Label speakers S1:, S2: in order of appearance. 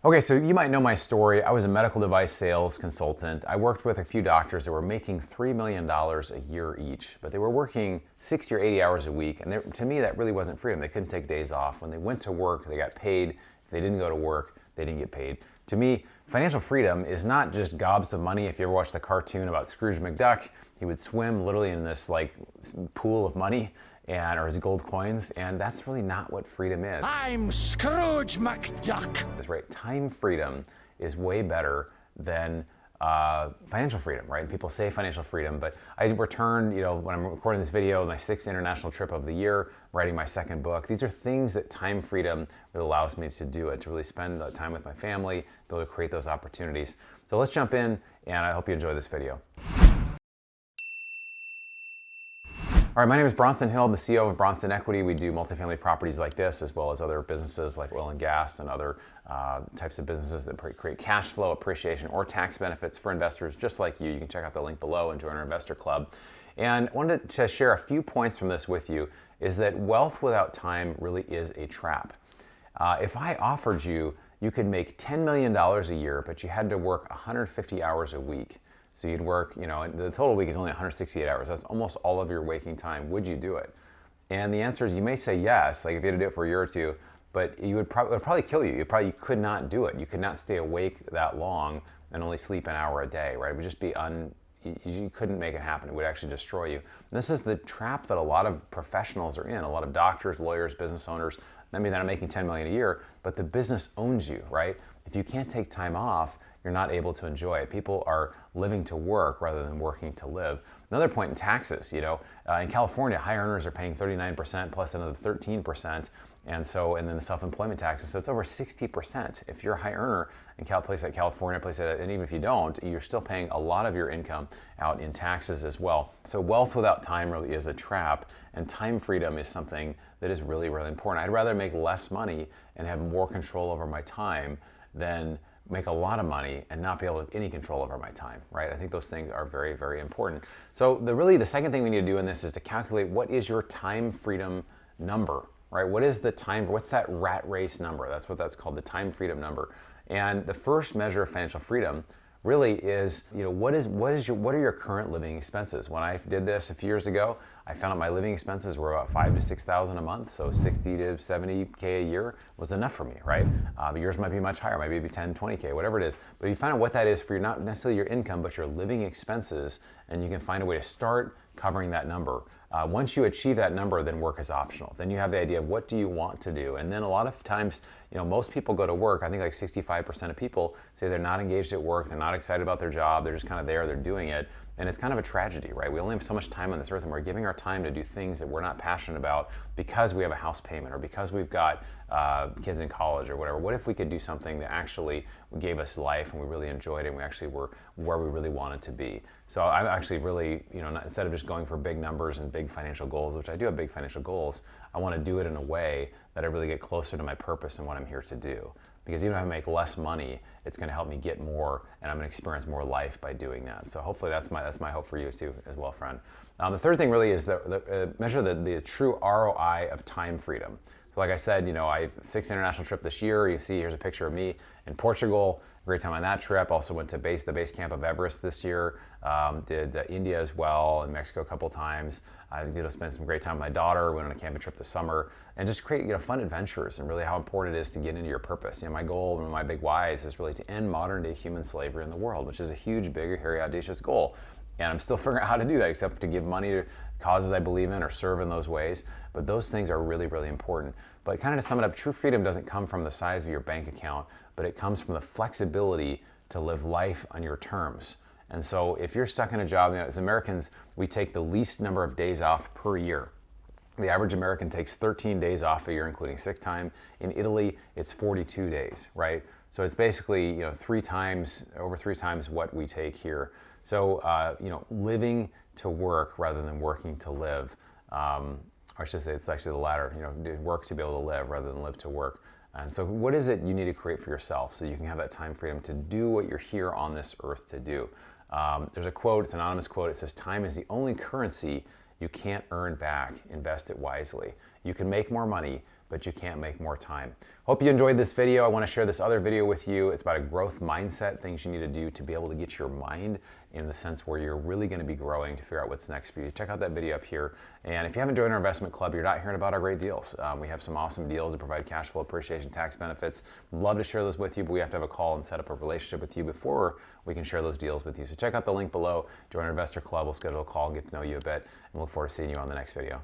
S1: Okay, so you might know my story. I was a medical device sales consultant. I worked with a few doctors that were making $3 million a year each, but they were working 60 or 80 hours a week. And to me, that really wasn't freedom. They couldn't take days off. When they went to work, they got paid. If they didn't go to work, they didn't get paid. To me, financial freedom is not just gobs of money. If you ever watched the cartoon about Scrooge McDuck, he would swim literally in this like pool of money or his gold coins, and that's really not what freedom is.
S2: I'm Scrooge McDuck.
S1: That's right. Time freedom is way better than financial freedom, right? People say financial freedom, but I returned, when I'm recording this video, my 6th international trip of the year, writing my 2nd book. These are things that time freedom really allows me to do it, to really spend time with my family, be able to create those opportunities. So let's jump in, and I hope you enjoy this video. All right, my name is Bronson Hill. I'm the CEO of Bronson Equity. We do multifamily properties like this, as well as other businesses like oil and gas and other types of businesses that create cash flow, appreciation, or tax benefits for investors just like you. You can check out the link below and join our investor club. And I wanted to share a few points from this with you, is that wealth without time really is a trap. If I offered you could make $10 million a year, but you had to work 150 hours a week. So you'd work, the total week is only 168 hours. That's almost all of your waking time. Would you do it? And the answer is, you may say yes, like if you had to do it for a year or two, but it would probably kill you. You could not do it. You could not stay awake that long and only sleep an hour a day, right? It would just be you couldn't make it happen. It would actually destroy you. And this is the trap that a lot of professionals are in. A lot of doctors, lawyers, business owners. I mean, they're not making $10 million a year, but the business owns you, right? If you can't take time off, you're not able to enjoy it. People are living to work rather than working to live. Another point in taxes, in California, high earners are paying 39% plus another 13%, and then the self-employment taxes. So it's over 60%. If you're a high earner in a place like California, and even if you don't, you're still paying a lot of your income out in taxes as well. So wealth without time really is a trap, and time freedom is something that is really, really important. I'd rather make less money and have more control over my time than make a lot of money and not be able to have any control over my time, right? I think those things are very, very important. So the second thing we need to do in this is to calculate what is your time freedom number, right? What's that rat race number? That's what that's called, the time freedom number. And the first measure of financial freedom really is, what are your current living expenses? When I did this a few years ago, I found out my living expenses were about $5,000 to $6,000 a month, so $60,000 to $70,000 a year was enough for me, right? Yours might be much higher, maybe $10,000, $20,000, whatever it is. But you find out what that is for not necessarily your income, but your living expenses, and you can find a way to start covering that number. Once you achieve that number, then work is optional. Then you have the idea of what do you want to do. And then a lot of times, most people go to work. I think like 65% of people say they're not engaged at work. They're not excited about their job. They're just kind of there. They're doing it. And it's kind of a tragedy, right? We only have so much time on this earth, and we're giving our time to do things that we're not passionate about because we have a house payment or because we've got kids in college or whatever. What if we could do something that actually gave us life and we really enjoyed it and we actually were where we really wanted to be? So I'm actually really, instead of just going for big numbers and big financial goals, which I do have big financial goals, I want to do it in a way that I really get closer to my purpose and what I'm here to do. Because even if I make less money, it's going to help me get more, and I'm going to experience more life by doing that. So hopefully that's my hope for you too, as well, friend. The third thing really is measure the true ROI of time freedom. So like I said, I have 6th international trip this year. You see, here's a picture of me in Portugal. Great time on that trip. Also went to the base camp of Everest this year. Did India as well, and Mexico a couple times. I spent some great time with my daughter. Went on a camping trip this summer, and just create fun adventures, and really how important it is to get into your purpose. My goal, one of my big whys, is really to end modern day human slavery in the world, which is a huge, big, hairy, audacious goal. And I'm still figuring out how to do that, except to give money to causes I believe in or serve in those ways. But those things are really, really important. But kind of to sum it up, true freedom doesn't come from the size of your bank account, but it comes from the flexibility to live life on your terms. And so if you're stuck in a job, as Americans, we take the least number of days off per year. The average American takes 13 days off a year, including sick time. In Italy, it's 42 days, right? So it's basically over three times what we take here. So living to work rather than working to live. Or I should say it's actually the latter. Work to be able to live rather than live to work. And so what is it you need to create for yourself so you can have that time freedom to do what you're here on this earth to do? There's a quote, it's an anonymous quote. It says, "Time is the only currency you can't earn back. Invest it wisely." You can make more money, but you can't make more time. Hope you enjoyed this video. I want to share this other video with you. It's about a growth mindset, things you need to do to be able to get your mind in the sense where you're really going to be growing to figure out what's next for you. Check out that video up here. And if you haven't joined our investment club, you're not hearing about our great deals. We have some awesome deals that provide cash flow appreciation, tax benefits. We'd love to share those with you, but we have to have a call and set up a relationship with you before we can share those deals with you. So check out the link below, join our investor club. We'll schedule a call, get to know you a bit, and look forward to seeing you on the next video.